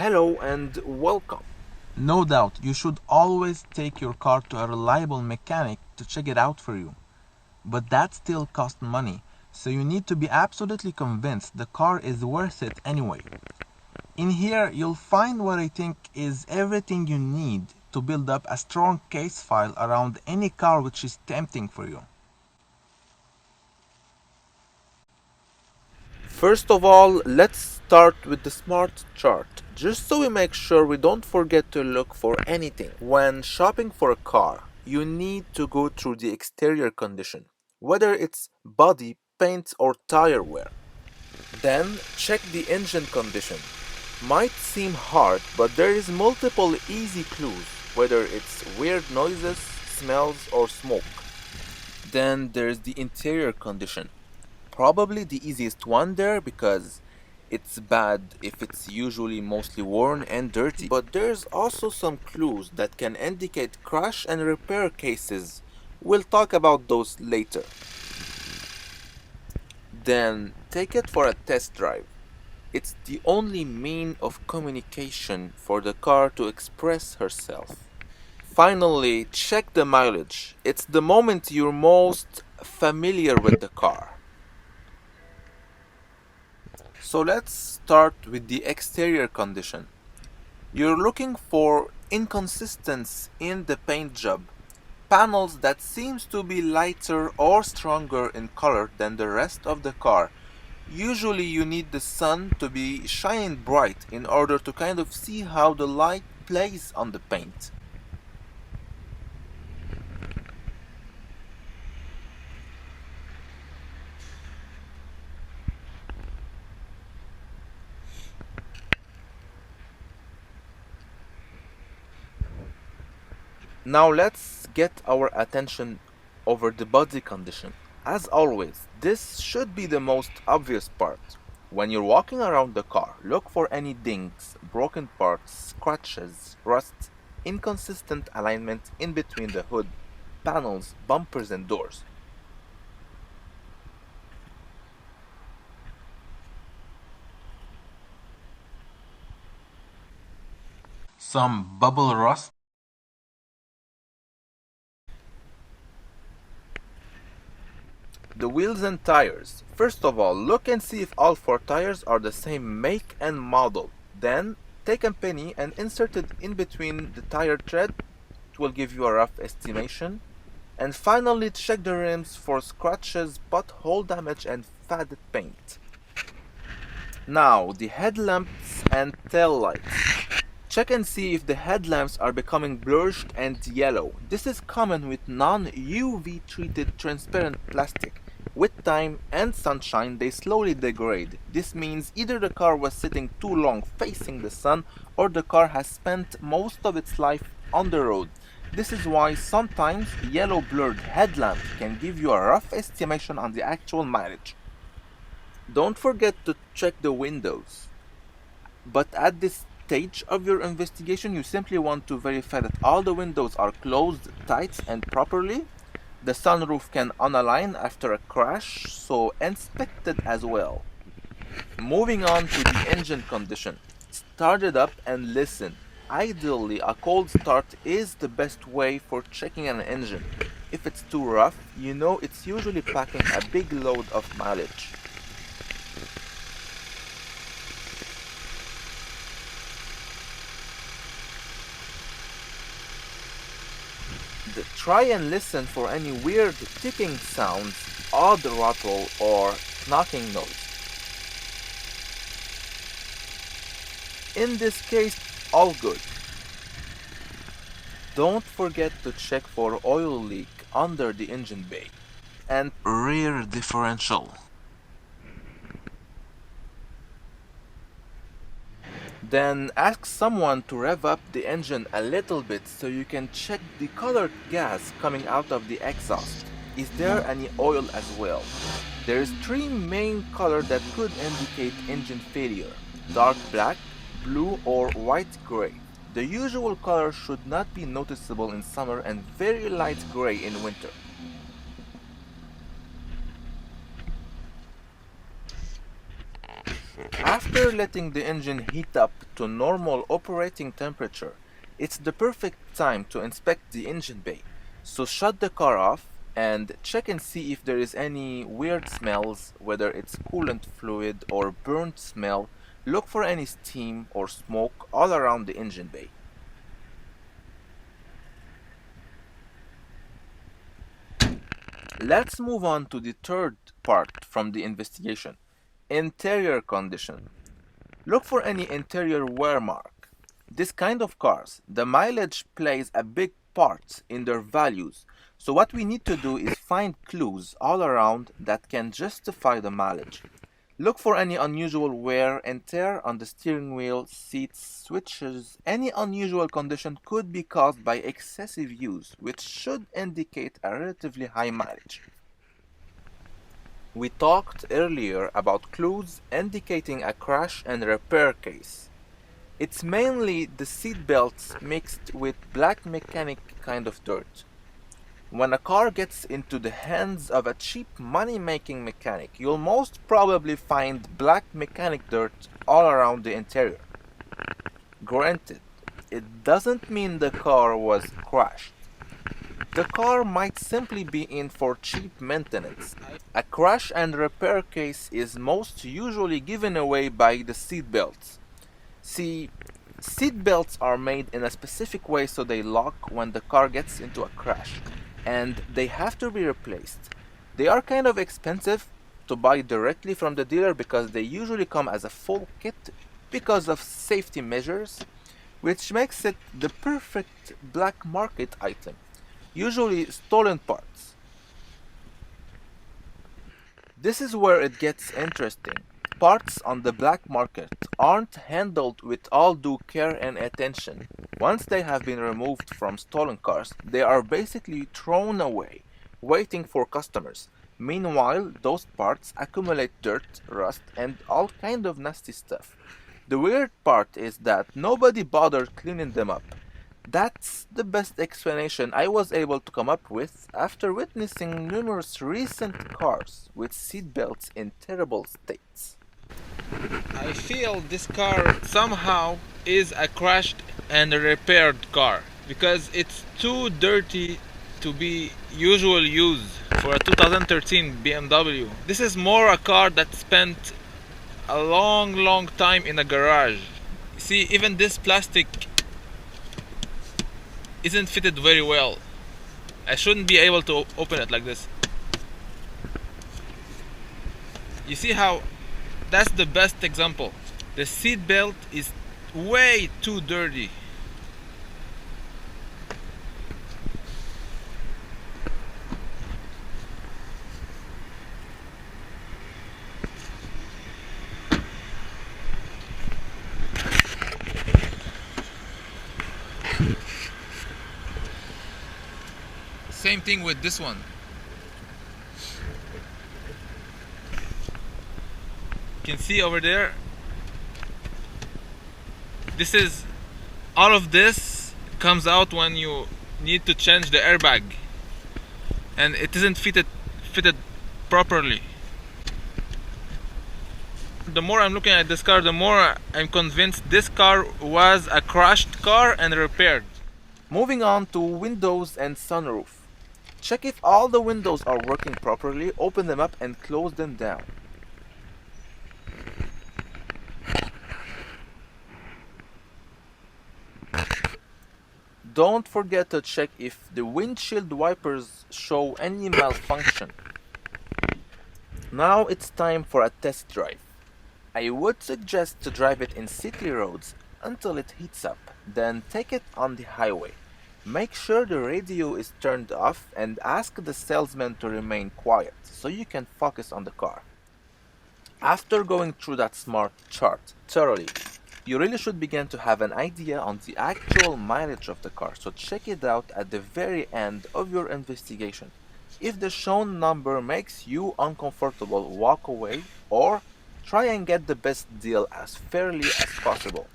Hello and welcome. No doubt, you should always take your car to a reliable mechanic to check it out for you. But that still costs money, so you need to be absolutely convinced the car is worth it anyway. In here, you'll find what I think is everything you need to build up a strong case file around any car which is tempting for you. First of all, let's start with the smart chart, just so we make sure we don't forget to look for anything. When shopping for a car, you need to go through the exterior condition, whether it's body, paint, or tire wear. Then check the engine condition. Might seem hard, but there is multiple easy clues, whether it's weird noises, smells, or smoke. Then there's the interior condition. Probably the easiest one there because it's bad if it's usually mostly worn and dirty. But there's also some clues that can indicate crash and repair cases. We'll talk about those later. Then take it for a test drive. It's the only mean of communication for the car to express herself. Finally, check the mileage. It's the moment you're most familiar with the car. So let's start with the exterior condition. You're looking for inconsistency in the paint job. Panels that seems to be lighter or stronger in color than the rest of the car. Usually you need the sun to be shining bright in order to kind of see how the light plays on the paint. Now let's get our attention over the body condition. As always, this should be the most obvious part. When you're walking around the car, look for any dings, broken parts, scratches, rust, inconsistent alignment in between the hood, panels, bumpers, and doors. Some bubble rust. The wheels and tires. First of all, look and see if all four tires are the same make and model. Then, take a penny and insert it in between the tire tread. It will give you a rough estimation. And finally, check the rims for scratches, pothole damage, and faded paint. Now, the headlamps and tail lights. Check and see if the headlamps are becoming blurred and yellow. This is common with non-UV treated transparent plastic. With time and sunshine, they slowly degrade. This means either the car was sitting too long facing the sun or the car has spent most of its life on the road. This is why sometimes yellow blurred headlamp can give you a rough estimation on the actual mileage. Don't forget to check the windows. But at this stage of your investigation, you simply want to verify that all the windows are closed tight and properly. The sunroof can unalign after a crash, so inspect it as well. Moving on to the engine condition. Start it up and listen. Ideally, a cold start is the best way for checking an engine. If it's too rough, you know it's usually packing a big load of mileage. Try and listen for any weird ticking sounds, odd rattle, or knocking noise. In this case, all good. Don't forget to check for oil leak under the engine bay and rear differential. Then ask someone to rev up the engine a little bit so you can check the colored gas coming out of the exhaust. Is there any oil as well? There's three main colors that could indicate engine failure: dark black, blue, or white gray. The usual color should not be noticeable in summer and very light gray in winter. After letting the engine heat up to normal operating temperature, it's the perfect time to inspect the engine bay. So shut the car off and check and see if there is any weird smells, whether it's coolant fluid or burnt smell. Look for any steam or smoke all around the engine bay. Let's move on to the third part from the investigation: interior condition. Look for any interior wear mark. This kind of cars, the mileage plays a big part in their values, so what we need to do is find clues all around that can justify the mileage. Look for any unusual wear and tear on the steering wheel, seats, switches. Any unusual condition could be caused by excessive use, which should indicate a relatively high mileage. We talked earlier about clues indicating a crash and repair case. It's mainly the seat belts mixed with black mechanic kind of dirt. When a car gets into the hands of a cheap money-making mechanic, you'll most probably find black mechanic dirt all around the interior. Granted, it doesn't mean the car was crashed. The car might simply be in for cheap maintenance. A crash and repair case is most usually given away by the seat belts. See, seat belts are made in a specific way so they lock when the car gets into a crash, and they have to be replaced. They are kind of expensive to buy directly from the dealer because they usually come as a full kit because of safety measures, which makes it the perfect black market item, usually stolen parts. This is where it gets interesting. Parts on the black market aren't handled with all due care and attention. Once they have been removed from stolen cars, they are basically thrown away, waiting for customers. Meanwhile, those parts accumulate dirt, rust, and all kind of nasty stuff. The weird part is that nobody bothered cleaning them up. That's the best explanation I was able to come up with after witnessing numerous recent cars with seatbelts in terrible states. I feel this car somehow is a crashed and repaired car because it's too dirty to be usual use for a 2013 BMW. This is more a car that spent a long time in a garage. See, even this plastic isn't fitted very well. I shouldn't be able to open it like this. You see how that's the best example. The seat belt is way too dirty. Same thing with this one. You can see over there, this is all of this comes out when you need to change the airbag, and it isn't fitted properly. The more I'm looking at this car, the more I'm convinced this car was a crashed car and repaired. Moving on to windows and sunroof. Check if all the windows are working properly, open them up and close them down. Don't forget to check if the windshield wipers show any malfunction. Now it's time for a test drive. I would suggest to drive it in city roads until it heats up, then take it on the highway. Make sure the radio is turned off and ask the salesman to remain quiet so you can focus on the car. After going through that smart chart thoroughly, you really should begin to have an idea on the actual mileage of the car, so check it out at the very end of your investigation. If the shown number makes you uncomfortable, walk away or try and get the best deal as fairly as possible.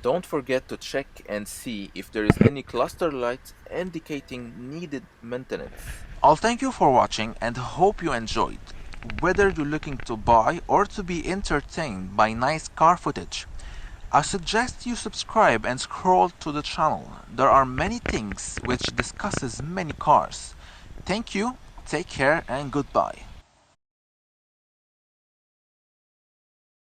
Don't forget to check and see if there is any cluster lights indicating needed maintenance. I'll thank you for watching and hope you enjoyed. whether you're looking to buy or to be entertained by nice car footage. I suggest you subscribe and scroll to the channel. There are many things which discusses many cars. Thank you, take care and goodbye.